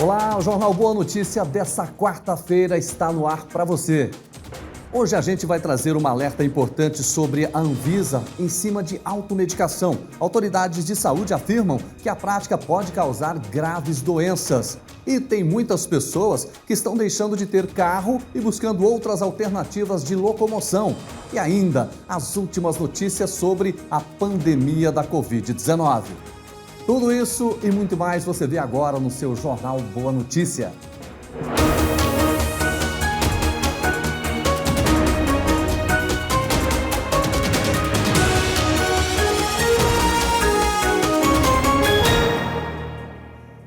Olá, o Jornal Boa Notícia dessa quarta-feira está no ar para você. Hoje a gente vai trazer uma alerta importante sobre a Anvisa em cima de automedicação. Autoridades de saúde afirmam que a prática pode causar graves doenças. E tem muitas pessoas que estão deixando de ter carro e buscando outras alternativas de locomoção. E ainda, as últimas notícias sobre a pandemia da Covid-19. Tudo isso e muito mais você vê agora no seu Jornal Boa Notícia.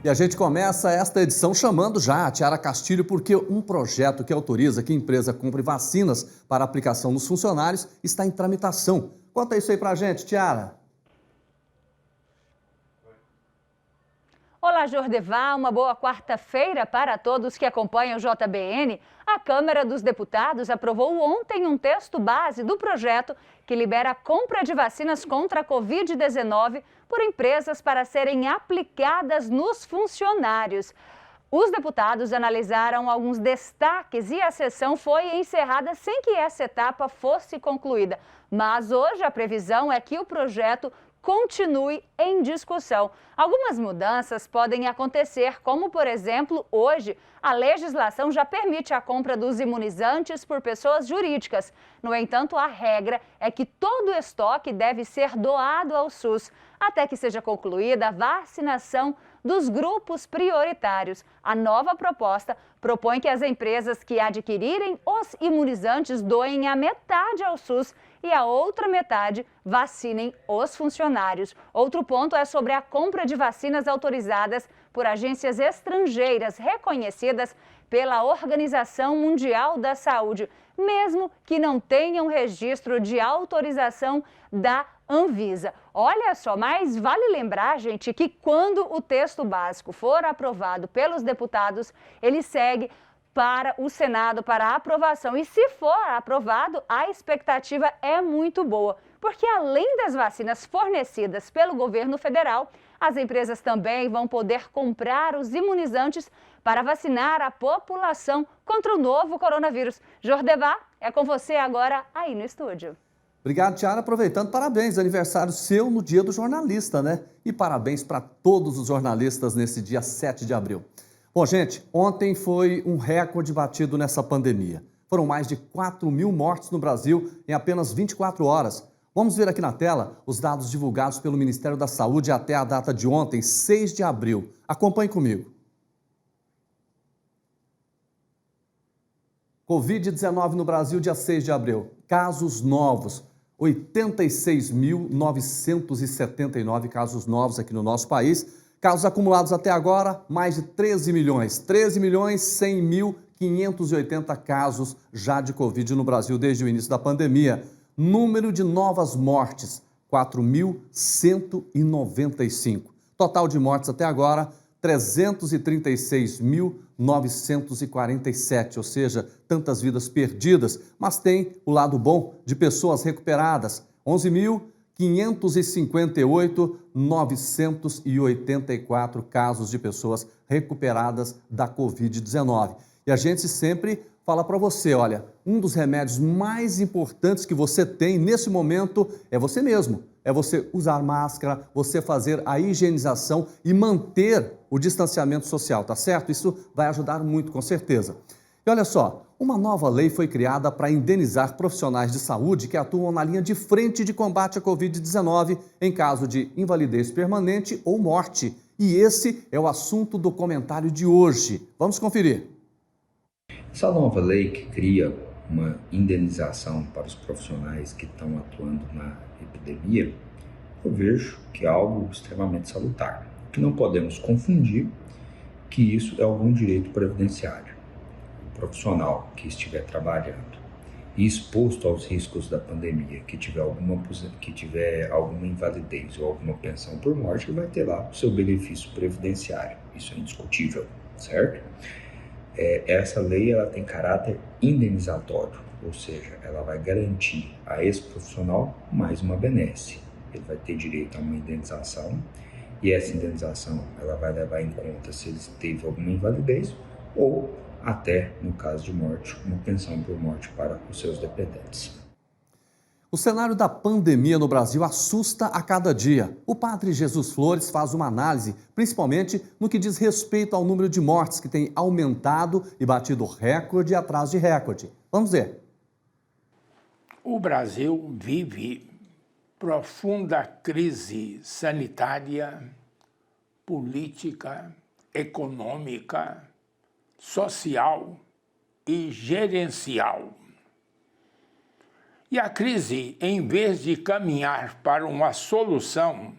E a gente começa esta edição chamando já a Tiara Castilho, porque um projeto que autoriza que a empresa compre vacinas para aplicação nos funcionários está em tramitação. Conta isso aí pra gente, Tiara. Olá, Jordeval, uma boa quarta-feira para todos que acompanham o JBN. A Câmara dos Deputados aprovou ontem um texto base do projeto que libera a compra de vacinas contra a Covid-19 por empresas para serem aplicadas nos funcionários. Os deputados analisaram alguns destaques e a sessão foi encerrada sem que essa etapa fosse concluída. Mas hoje a previsão é que o projeto continue em discussão. Algumas mudanças podem acontecer, como, por exemplo, hoje, a legislação já permite a compra dos imunizantes por pessoas jurídicas. No entanto, a regra é que todo o estoque deve ser doado ao SUS, até que seja concluída a vacinação dos grupos prioritários. A nova proposta propõe que as empresas que adquirirem os imunizantes doem a metade ao SUS e a outra metade vacinem os funcionários. Outro ponto é sobre a compra de vacinas autorizadas por agências estrangeiras reconhecidas pela Organização Mundial da Saúde, mesmo que não tenham registro de autorização da Anvisa. Olha só, mas vale lembrar, gente, que quando o texto básico for aprovado pelos deputados, ele segue para o Senado para aprovação. E se for aprovado, a expectativa é muito boa, porque além das vacinas fornecidas pelo governo federal, as empresas também vão poder comprar os imunizantes para vacinar a população contra o novo coronavírus. Jordevá, é com você agora aí no estúdio. Obrigado, Tiara. Aproveitando, parabéns, aniversário seu no Dia do Jornalista, né? E parabéns para todos os jornalistas nesse dia 7 de abril. Bom, gente, ontem foi um recorde batido nessa pandemia. Foram mais de 4.000 mortes no Brasil em apenas 24 horas. Vamos ver aqui na tela os dados divulgados pelo Ministério da Saúde até a data de ontem, 6 de abril. Acompanhe comigo. Covid-19 no Brasil, dia 6 de abril. Casos novos. 86.979 casos novos aqui no nosso país. Casos acumulados até agora, mais de 13 milhões. 13.100.580 casos já de Covid no Brasil desde o início da pandemia. Número de novas mortes, 4.195. Total de mortes até agora, 336.947, ou seja, tantas vidas perdidas. Mas tem o lado bom de pessoas recuperadas, 11.558.984 casos de pessoas recuperadas da Covid-19. E a gente sempre fala para você, olha, um dos remédios mais importantes que você tem nesse momento é você mesmo. É você usar máscara, você fazer a higienização e manter o distanciamento social, tá certo? Isso vai ajudar muito, com certeza. E olha só, uma nova lei foi criada para indenizar profissionais de saúde que atuam na linha de frente de combate à Covid-19 em caso de invalidez permanente ou morte. E esse é o assunto do comentário de hoje. Vamos conferir. Essa nova lei que cria uma indenização para os profissionais que estão atuando na epidemia, eu vejo que é algo extremamente salutar. Que não podemos confundir que isso é algum direito previdenciário. O profissional que estiver trabalhando e exposto aos riscos da pandemia, que tiver alguma invalidez ou alguma pensão por morte, ele vai ter lá o seu benefício previdenciário. Isso é indiscutível, certo? Essa lei ela tem caráter indenizatório, ou seja, ela vai garantir a esse profissional mais uma benesse. Ele vai ter direito a uma indenização e essa indenização ela vai levar em conta se eles teve alguma invalidez ou até, no caso de morte, uma pensão por morte para os seus dependentes. O cenário da pandemia no Brasil assusta a cada dia. O padre Jesus Flores faz uma análise, principalmente no que diz respeito ao número de mortes, que tem aumentado e batido recorde atrás de recorde. Vamos ver. O Brasil vive profunda crise sanitária, política, econômica, social e gerencial. E a crise, em vez de caminhar para uma solução,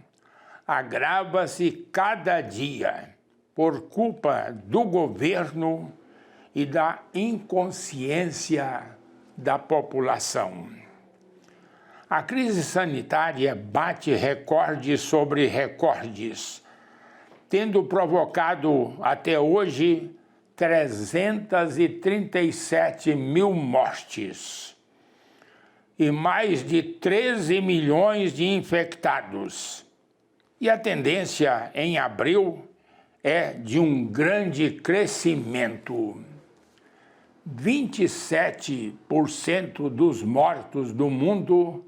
agrava-se cada dia por culpa do governo e da inconsciência da população. A crise sanitária bate recordes sobre recordes, tendo provocado até hoje 337 mil mortes e mais de 13 milhões de infectados. E a tendência em abril é de um grande crescimento. 27% dos mortos do mundo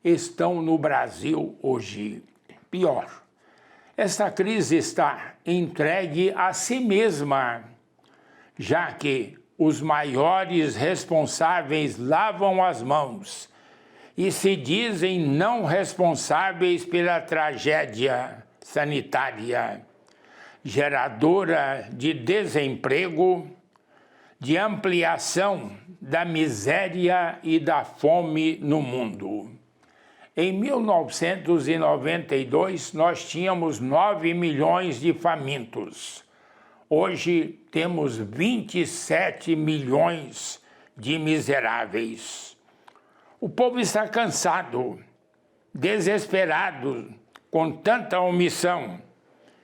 estão no Brasil hoje. Pior, esta crise está entregue a si mesma, já que os maiores responsáveis lavam as mãos e se dizem não responsáveis pela tragédia sanitária, geradora de desemprego, de ampliação da miséria e da fome no mundo. Em 1992, nós tínhamos 9 milhões de famintos. Hoje temos 27 milhões de miseráveis. O povo está cansado, desesperado com tanta omissão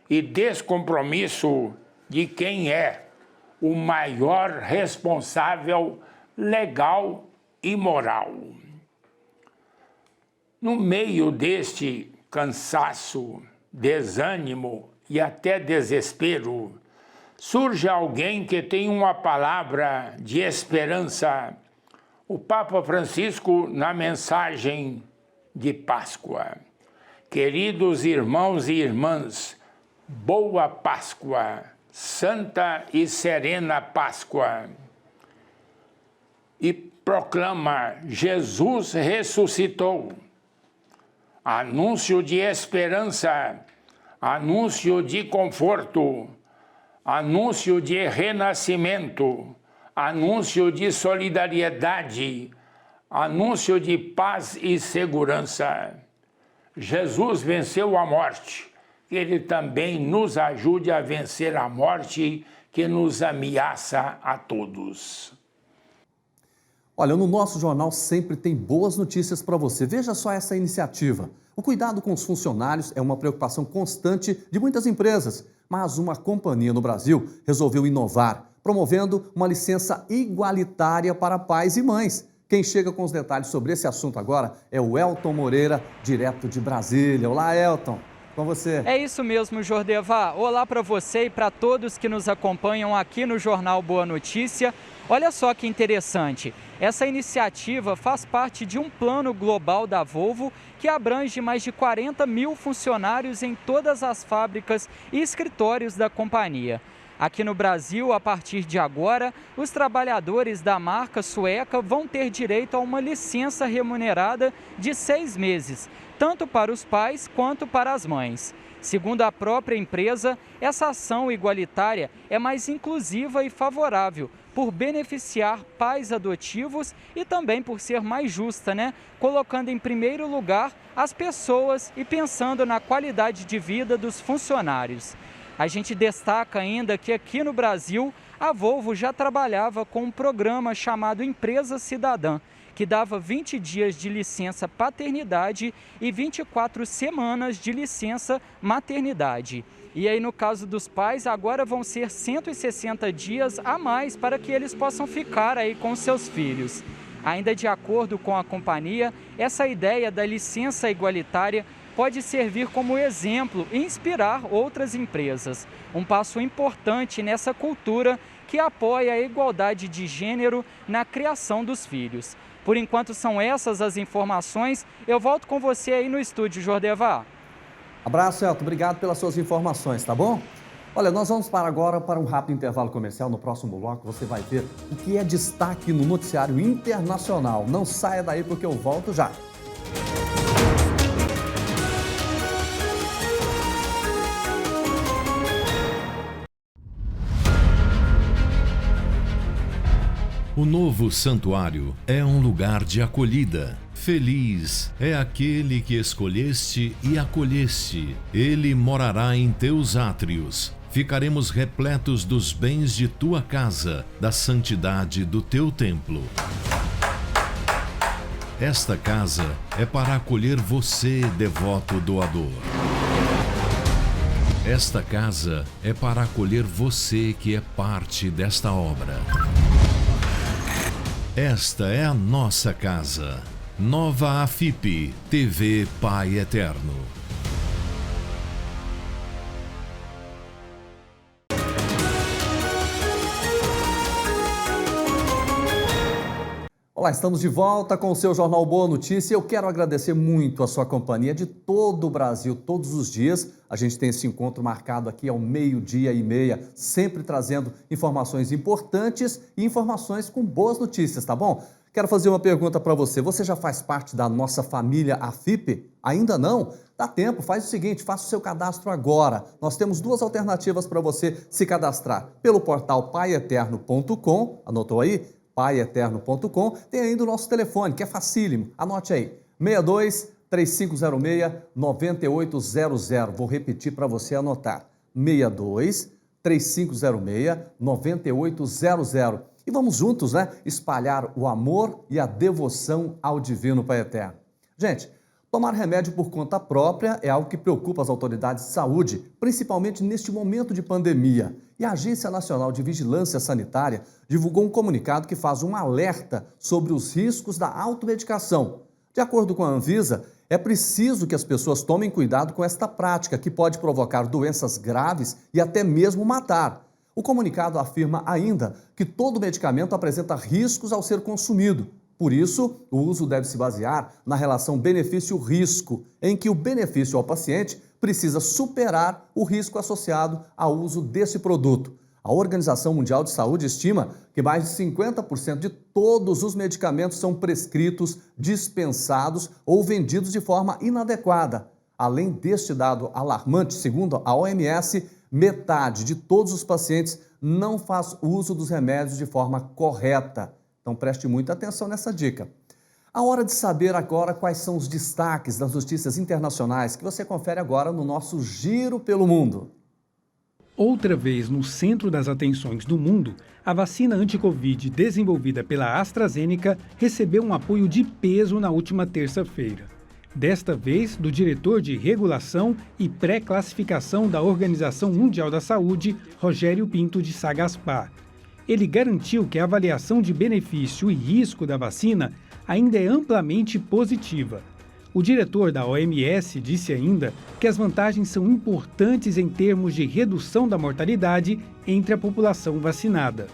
e descompromisso de quem é o maior responsável legal e moral. No meio deste cansaço, desânimo e até desespero, surge alguém que tem uma palavra de esperança. O Papa Francisco, na mensagem de Páscoa. Queridos irmãos e irmãs, boa Páscoa, Santa e Serena Páscoa. E proclama: Jesus ressuscitou. Anúncio de esperança, anúncio de conforto, anúncio de renascimento, anúncio de solidariedade, anúncio de paz e segurança. Jesus venceu a morte, que Ele também nos ajude a vencer a morte que nos ameaça a todos. Olha, no nosso jornal sempre tem boas notícias para você. Veja só essa iniciativa. O cuidado com os funcionários é uma preocupação constante de muitas empresas, mas uma companhia no Brasil resolveu inovar, promovendo uma licença igualitária para pais e mães. Quem chega com os detalhes sobre esse assunto agora é o Elton Moreira, direto de Brasília. Olá, Elton. Com você. É isso mesmo, Jordevá. Olá para você e para todos que nos acompanham aqui no Jornal Boa Notícia. Olha só que interessante. Essa iniciativa faz parte de um plano global da Volvo que abrange mais de 40 mil funcionários em todas as fábricas e escritórios da companhia. Aqui no Brasil, a partir de agora, os trabalhadores da marca sueca vão ter direito a uma licença remunerada de 6 meses, tanto para os pais quanto para as mães. Segundo a própria empresa, essa ação igualitária é mais inclusiva e favorável, por beneficiar pais adotivos e também por ser mais justa, Colocando em primeiro lugar as pessoas e pensando na qualidade de vida dos funcionários. A gente destaca ainda que aqui no Brasil, a Volvo já trabalhava com um programa chamado Empresa Cidadã, que dava 20 dias de licença paternidade e 24 semanas de licença maternidade. E aí, no caso dos pais, agora vão ser 160 dias a mais para que eles possam ficar aí com seus filhos. Ainda de acordo com a companhia, essa ideia da licença igualitária pode servir como exemplo e inspirar outras empresas. Um passo importante nessa cultura que apoia a igualdade de gênero na criação dos filhos. Por enquanto são essas as informações. Eu volto com você aí no estúdio, Jordevar. Abraço, Elton. Obrigado pelas suas informações, tá bom? Olha, nós vamos agora para um rápido intervalo comercial. No próximo bloco você vai ver o que é destaque no noticiário internacional. Não saia daí porque eu volto já. O novo santuário é um lugar de acolhida. Feliz é aquele que escolheste e acolheste. Ele morará em teus átrios. Ficaremos repletos dos bens de tua casa, da santidade do teu templo. Esta casa é para acolher você, devoto doador. Esta casa é para acolher você que é parte desta obra. Esta é a nossa casa. Nova AFIP, TV Pai Eterno. Olá, estamos de volta com o seu Jornal Boa Notícia. Eu quero agradecer muito a sua companhia de todo o Brasil, todos os dias. A gente tem esse encontro marcado aqui ao 12:30, sempre trazendo informações importantes e informações com boas notícias, tá bom? Quero fazer uma pergunta para você. Você já faz parte da nossa família AFIP? Ainda não? Dá tempo, faz o seguinte, faça o seu cadastro agora. Nós temos duas alternativas para você se cadastrar. Pelo portal paieterno.com, anotou aí? paieterno.com, tem ainda o nosso telefone, que é facílimo. Anote aí, 62-3506-9800. Vou repetir para você anotar, 62-3506-9800. E vamos juntos, né, espalhar o amor e a devoção ao Divino Pai Eterno. Gente, tomar remédio por conta própria é algo que preocupa as autoridades de saúde, principalmente neste momento de pandemia. E a Agência Nacional de Vigilância Sanitária divulgou um comunicado que faz um alerta sobre os riscos da automedicação. De acordo com a Anvisa, é preciso que as pessoas tomem cuidado com esta prática, que pode provocar doenças graves e até mesmo matar. O comunicado afirma ainda que todo medicamento apresenta riscos ao ser consumido. Por isso, o uso deve se basear na relação benefício-risco, em que o benefício ao paciente precisa superar o risco associado ao uso desse produto. A Organização Mundial de Saúde estima que mais de 50% de todos os medicamentos são prescritos, dispensados ou vendidos de forma inadequada. Além deste dado alarmante, segundo a OMS, metade de todos os pacientes não faz uso dos remédios de forma correta. Então preste muita atenção nessa dica. A hora de saber agora quais são os destaques das notícias internacionais que você confere agora no nosso Giro pelo Mundo. Outra vez no centro das atenções do mundo, a vacina anti-Covid desenvolvida pela AstraZeneca recebeu um apoio de peso na última terça-feira. Desta vez, do diretor de regulação e pré-classificação da Organização Mundial da Saúde, Rogério Pinto de Sá Gaspar. Ele garantiu que a avaliação de benefício e risco da vacina ainda é amplamente positiva. O diretor da OMS disse ainda que as vantagens são importantes em termos de redução da mortalidade entre a população vacinada.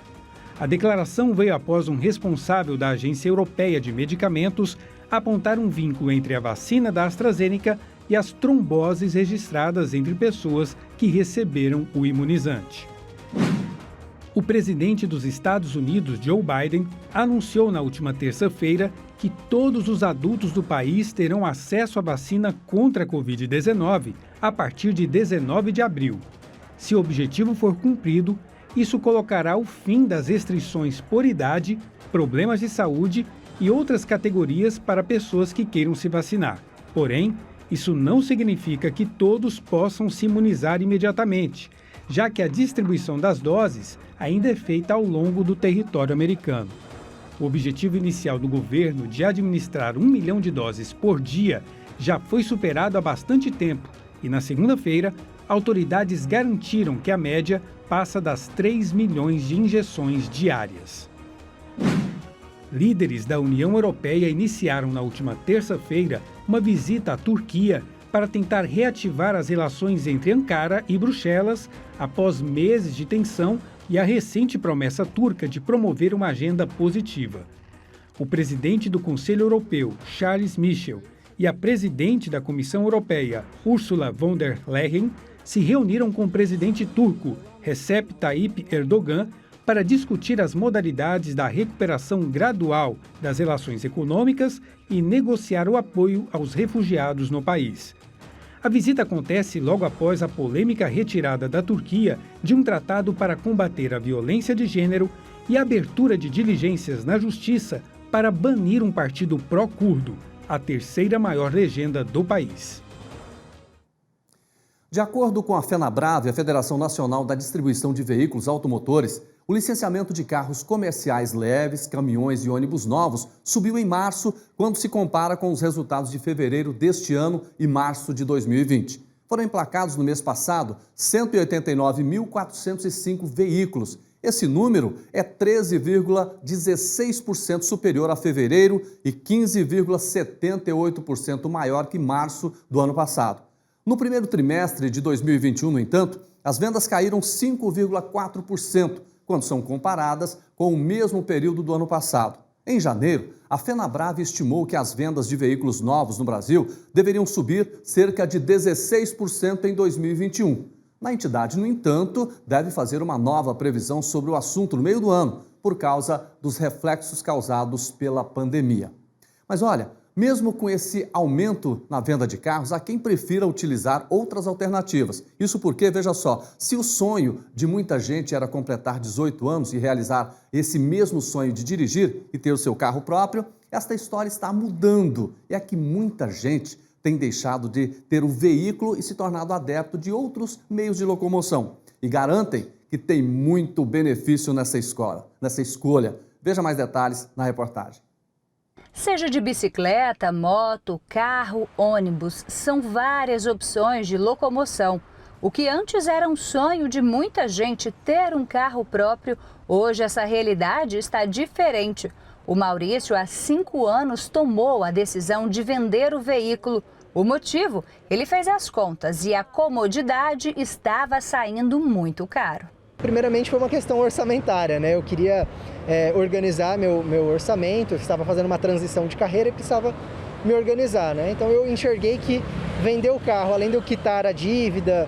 A declaração veio após um responsável da Agência Europeia de Medicamentos apontar um vínculo entre a vacina da AstraZeneca e as tromboses registradas entre pessoas que receberam o imunizante. O presidente dos Estados Unidos, Joe Biden, anunciou na última terça-feira que todos os adultos do país terão acesso à vacina contra a Covid-19 a partir de 19 de abril. Se o objetivo for cumprido, isso colocará o fim das restrições por idade, problemas de saúde e outras categorias para pessoas que queiram se vacinar. Porém, isso não significa que todos possam se imunizar imediatamente, já que a distribuição das doses ainda é feita ao longo do território americano. O objetivo inicial do governo de administrar 1 milhão de doses por dia já foi superado há bastante tempo e, na segunda-feira, autoridades garantiram que a média passa das 3 milhões de injeções diárias. Líderes da União Europeia iniciaram na última terça-feira uma visita à Turquia para tentar reativar as relações entre Ankara e Bruxelas após meses de tensão e a recente promessa turca de promover uma agenda positiva. O presidente do Conselho Europeu, Charles Michel, e a presidente da Comissão Europeia, Ursula von der Leyen, se reuniram com o presidente turco, Recep Tayyip Erdogan, para discutir as modalidades da recuperação gradual das relações econômicas e negociar o apoio aos refugiados no país. A visita acontece logo após a polêmica retirada da Turquia de um tratado para combater a violência de gênero e a abertura de diligências na justiça para banir um partido pró-curdo, a terceira maior legenda do país. De acordo com a FenaBrave, a Federação Nacional da Distribuição de Veículos Automotores, o licenciamento de carros comerciais leves, caminhões e ônibus novos subiu em março, quando se compara com os resultados de fevereiro deste ano e março de 2020. Foram emplacados no mês passado 189.405 veículos. Esse número é 13,16% superior a fevereiro e 15,78% maior que março do ano passado. No primeiro trimestre de 2021, no entanto, as vendas caíram 5,4%, quando são comparadas com o mesmo período do ano passado. Em janeiro, a FenaBrave estimou que as vendas de veículos novos no Brasil deveriam subir cerca de 16% em 2021. A entidade, no entanto, deve fazer uma nova previsão sobre o assunto no meio do ano, por causa dos reflexos causados pela pandemia. Mas olha, mesmo com esse aumento na venda de carros, há quem prefira utilizar outras alternativas. Isso porque, veja só, se o sonho de muita gente era completar 18 anos e realizar esse mesmo sonho de dirigir e ter o seu carro próprio, esta história está mudando. É que muita gente tem deixado de ter o veículo e se tornado adepto de outros meios de locomoção. E garantem que tem muito benefício nessa escolha. Veja mais detalhes na reportagem. Seja de bicicleta, moto, carro, ônibus, são várias opções de locomoção. O que antes era um sonho de muita gente ter um carro próprio, hoje essa realidade está diferente. O Maurício, há 5 anos, tomou a decisão de vender o veículo. O motivo? Ele fez as contas e a comodidade estava saindo muito caro. Primeiramente foi uma questão orçamentária, né? Eu queria organizar meu orçamento, eu estava fazendo uma transição de carreira e precisava me organizar, né? Então eu enxerguei que vender o carro, além de eu quitar a dívida,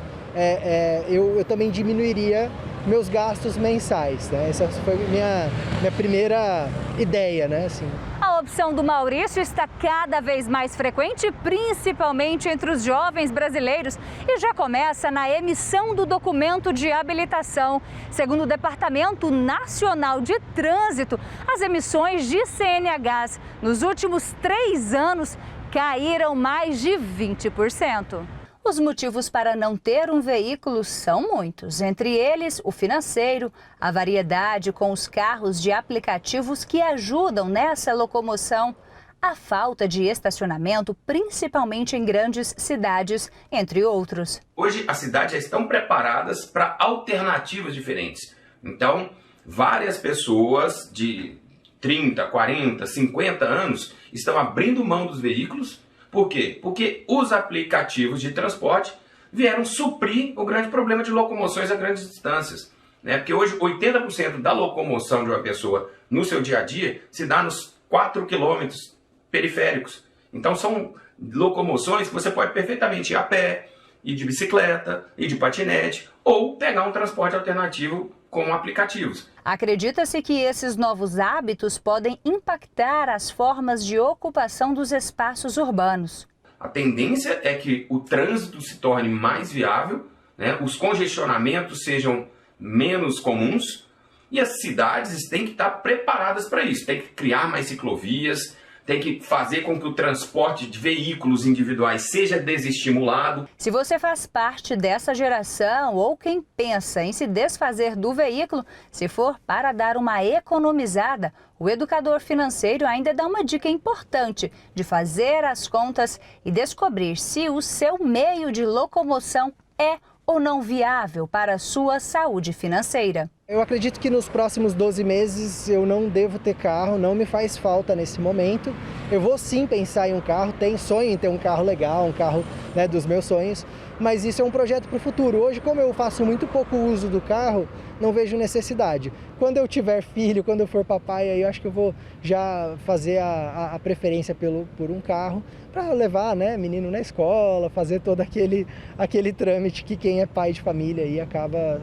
eu também diminuiria meus gastos mensais, né? Essa foi minha primeira ideia, né? Assim. A opção do Maurício está cada vez mais frequente, principalmente entre os jovens brasileiros, e já começa na emissão do documento de habilitação. Segundo o Departamento Nacional de Trânsito, as emissões de CNHs nos últimos 3 anos caíram mais de 20%. Os motivos para não ter um veículo são muitos, entre eles o financeiro, a variedade com os carros de aplicativos que ajudam nessa locomoção, a falta de estacionamento, principalmente em grandes cidades, entre outros. Hoje as cidades já estão preparadas para alternativas diferentes. Então, várias pessoas de 30, 40, 50 anos estão abrindo mão dos veículos. Por quê? Porque os aplicativos de transporte vieram suprir o grande problema de locomoções a grandes distâncias, né? Porque hoje 80% da locomoção de uma pessoa no seu dia a dia se dá nos 4 quilômetros periféricos. Então são locomoções que você pode perfeitamente ir a pé, ir de bicicleta, ir de patinete ou pegar um transporte alternativo com aplicativos. Acredita-se que esses novos hábitos podem impactar as formas de ocupação dos espaços urbanos. A tendência é que o trânsito se torne mais viável, né? Os congestionamentos sejam menos comuns e as cidades têm que estar preparadas para isso. Tem que criar mais ciclovias, tem que fazer com que o transporte de veículos individuais seja desestimulado. Se você faz parte dessa geração ou quem pensa em se desfazer do veículo, se for para dar uma economizada, o educador financeiro ainda dá uma dica importante de fazer as contas e descobrir se o seu meio de locomoção é ou não viável para a sua saúde financeira. Eu acredito que nos próximos 12 meses eu não devo ter carro, não me faz falta nesse momento. Eu vou sim pensar em um carro, tenho sonho em ter um carro legal, um carro, né, dos meus sonhos, mas isso é um projeto para o futuro. Hoje, como eu faço muito pouco uso do carro, não vejo necessidade. Quando eu tiver filho, quando eu for papai, aí eu acho que eu vou já fazer a preferência por um carro para levar, né, menino na escola, fazer todo aquele trâmite que quem é pai de família aí acaba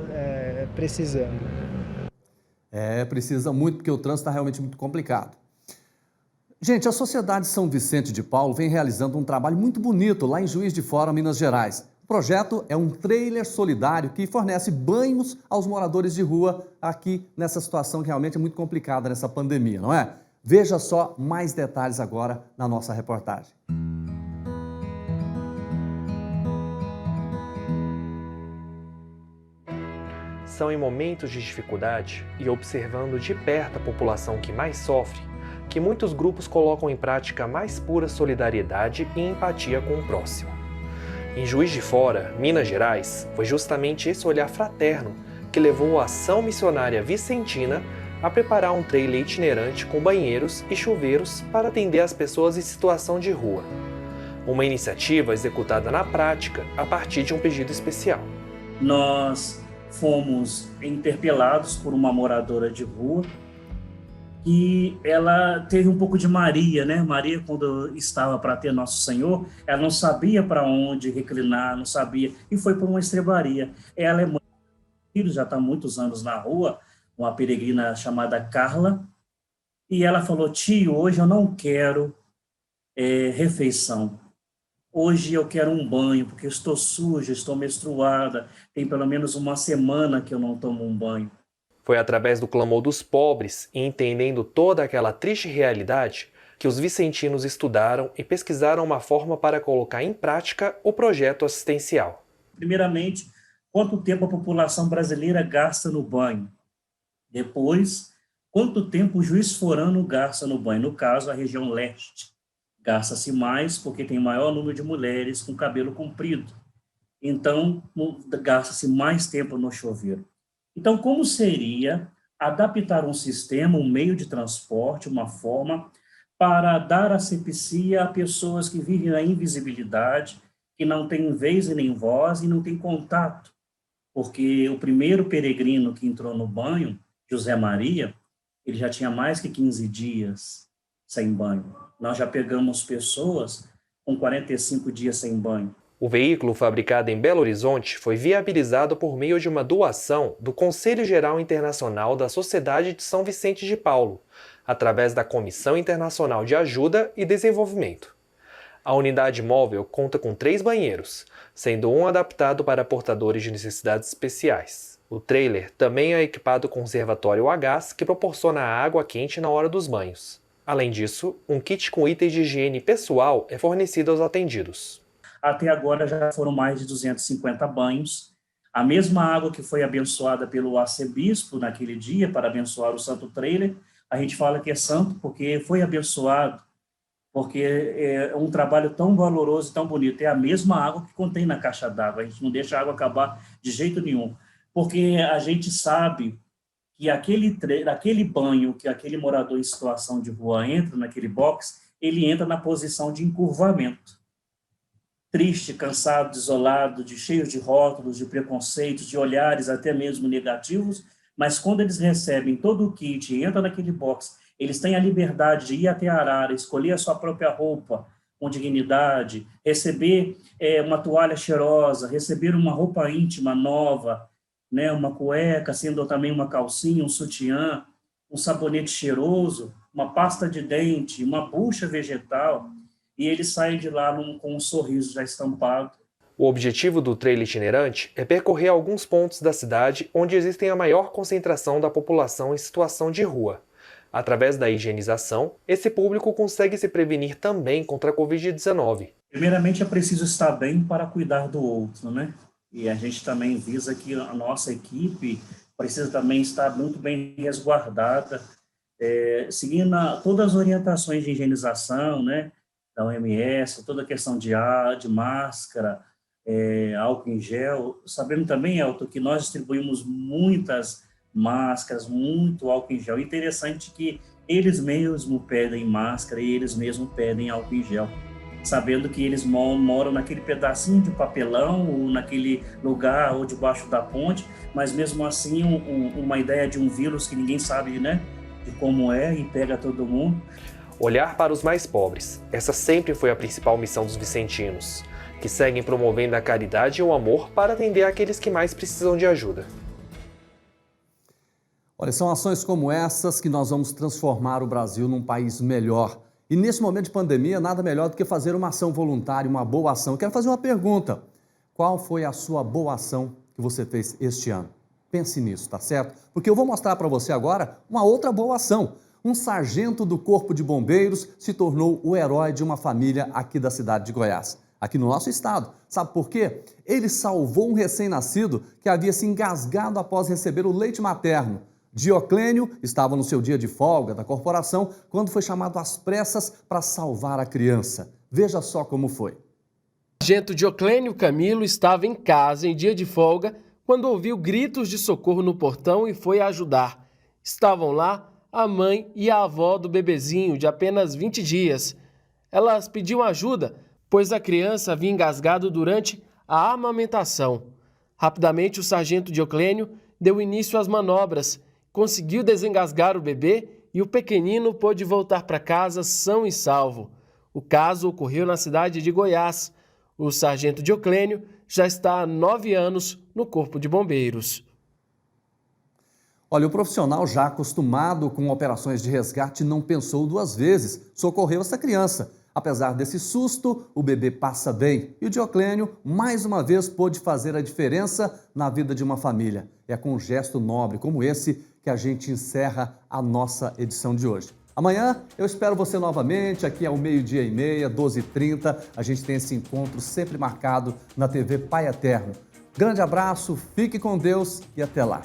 precisando. Precisa muito, porque o trânsito está realmente muito complicado. Gente, a Sociedade São Vicente de Paulo vem realizando um trabalho muito bonito lá em Juiz de Fora, Minas Gerais. O projeto é um trailer solidário que fornece banhos aos moradores de rua aqui nessa situação que realmente é muito complicada nessa pandemia, não é? Veja só mais detalhes agora na nossa reportagem. São em momentos de dificuldade e observando de perto a população que mais sofre, que muitos grupos colocam em prática a mais pura solidariedade e empatia com o próximo. Em Juiz de Fora, Minas Gerais, foi justamente esse olhar fraterno que levou a Ação Missionária Vicentina a preparar um trailer itinerante com banheiros e chuveiros para atender as pessoas em situação de rua. Uma iniciativa executada na prática a partir de um pedido especial. Nós fomos interpelados por uma moradora de rua e ela teve um pouco de Maria, né? Maria, quando estava para ter Nosso Senhor, ela não sabia para onde reclinar, não sabia, e foi por uma estrebaria. Ela é mãe, já está há muitos anos na rua, uma peregrina chamada Carla, e ela falou: tio, hoje eu não quero refeição. Hoje eu quero um banho, porque eu estou suja, estou menstruada, tem pelo menos uma semana que eu não tomo um banho. Foi através do clamor dos pobres e entendendo toda aquela triste realidade que os vicentinos estudaram e pesquisaram uma forma para colocar em prática o projeto assistencial. Primeiramente, quanto tempo a população brasileira gasta no banho? Depois, quanto tempo o juiz forano gasta no banho? No caso, a região leste. Gasta-se mais porque tem maior número de mulheres com cabelo comprido. Então, gasta-se mais tempo no chuveiro. Então, como seria adaptar um sistema, um meio de transporte, uma forma para dar asepsia a pessoas que vivem na invisibilidade, que não têm vez e nem voz e não têm contato? Porque o primeiro peregrino que entrou no banho, José Maria, ele já tinha mais que 15 dias sem banho. Nós já pegamos pessoas com 45 dias sem banho. O veículo, fabricado em Belo Horizonte, foi viabilizado por meio de uma doação do Conselho Geral Internacional da Sociedade de São Vicente de Paulo, através da Comissão Internacional de Ajuda e Desenvolvimento. A unidade móvel conta com 3 banheiros, sendo um adaptado para portadores de necessidades especiais. O trailer também é equipado com reservatório a gás que proporciona água quente na hora dos banhos. Além disso, um kit com itens de higiene pessoal é fornecido aos atendidos. Até agora já foram mais de 250 banhos. A mesma água que foi abençoada pelo arcebispo naquele dia para abençoar o Santo Trailer, a gente fala que é santo porque foi abençoado, porque é um trabalho tão valoroso e tão bonito. É a mesma água que contém na caixa d'água. A gente não deixa a água acabar de jeito nenhum, porque a gente sabe que aquele banho, que aquele morador em situação de rua entra naquele box, ele entra na posição de encurvamento. Triste, cansado, desolado, cheio de rótulos, de preconceitos, de olhares até mesmo negativos, mas quando eles recebem todo o kit e entram naquele box, eles têm a liberdade de ir até a arara, escolher a sua própria roupa com dignidade, receber uma toalha cheirosa, receber uma roupa íntima nova, né, uma cueca, sendo também uma calcinha, um sutiã, um sabonete cheiroso, uma pasta de dente, uma bucha vegetal, e eles saem de lá com um sorriso já estampado. O objetivo do trailer itinerante é percorrer alguns pontos da cidade onde existem a maior concentração da população em situação de rua. Através da higienização, esse público consegue se prevenir também contra a Covid-19. Primeiramente, é preciso estar bem para cuidar do outro, né? E a gente também visa que a nossa equipe precisa também estar muito bem resguardada, seguindo todas as orientações de higienização, né, da OMS, toda a questão de máscara, álcool em gel. Sabendo também, Elton, que nós distribuímos muitas máscaras, muito álcool em gel. Interessante que eles mesmos pedem máscara e eles mesmos pedem álcool em gel, sabendo que eles moram naquele pedacinho de papelão ou naquele lugar ou debaixo da ponte, mas mesmo assim uma ideia de um vírus que ninguém sabe, né, de como é e pega todo mundo. Olhar para os mais pobres. Essa sempre foi a principal missão dos vicentinos, que seguem promovendo a caridade e o amor para atender aqueles que mais precisam de ajuda. Olha, são ações como essas que nós vamos transformar o Brasil num país melhor. E nesse momento de pandemia, nada melhor do que fazer uma ação voluntária, uma boa ação. Quero fazer uma pergunta. Qual foi a sua boa ação que você fez este ano? Pense nisso, tá certo? Porque eu vou mostrar para você agora uma outra boa ação. Um sargento do Corpo de Bombeiros se tornou o herói de uma família aqui da cidade de Goiás, aqui no nosso estado. Sabe por quê? Ele salvou um recém-nascido que havia se engasgado após receber o leite materno. Dioclênio estava no seu dia de folga da corporação quando foi chamado às pressas para salvar a criança. Veja só como foi. O sargento Dioclênio Camilo estava em casa em dia de folga quando ouviu gritos de socorro no portão e foi ajudar. Estavam lá a mãe e a avó do bebezinho de apenas 20 dias. Elas pediam ajuda, pois a criança havia engasgado durante a amamentação. Rapidamente, o sargento Dioclênio deu início às manobras, conseguiu desengasgar o bebê e o pequenino pôde voltar para casa são e salvo. O caso ocorreu na cidade de Goiás. O sargento Dioclênio já está há 9 anos no Corpo de Bombeiros. Olha, o profissional já acostumado com operações de resgate não pensou 2 vezes, socorreu essa criança. Apesar desse susto, o bebê passa bem e o Dioclênio, mais uma vez, pôde fazer a diferença na vida de uma família. É com um gesto nobre como esse que a gente encerra a nossa edição de hoje. Amanhã eu espero você novamente, aqui ao 12h30, 12h30. A gente tem esse encontro sempre marcado na TV Pai Eterno. Grande abraço, fique com Deus e até lá.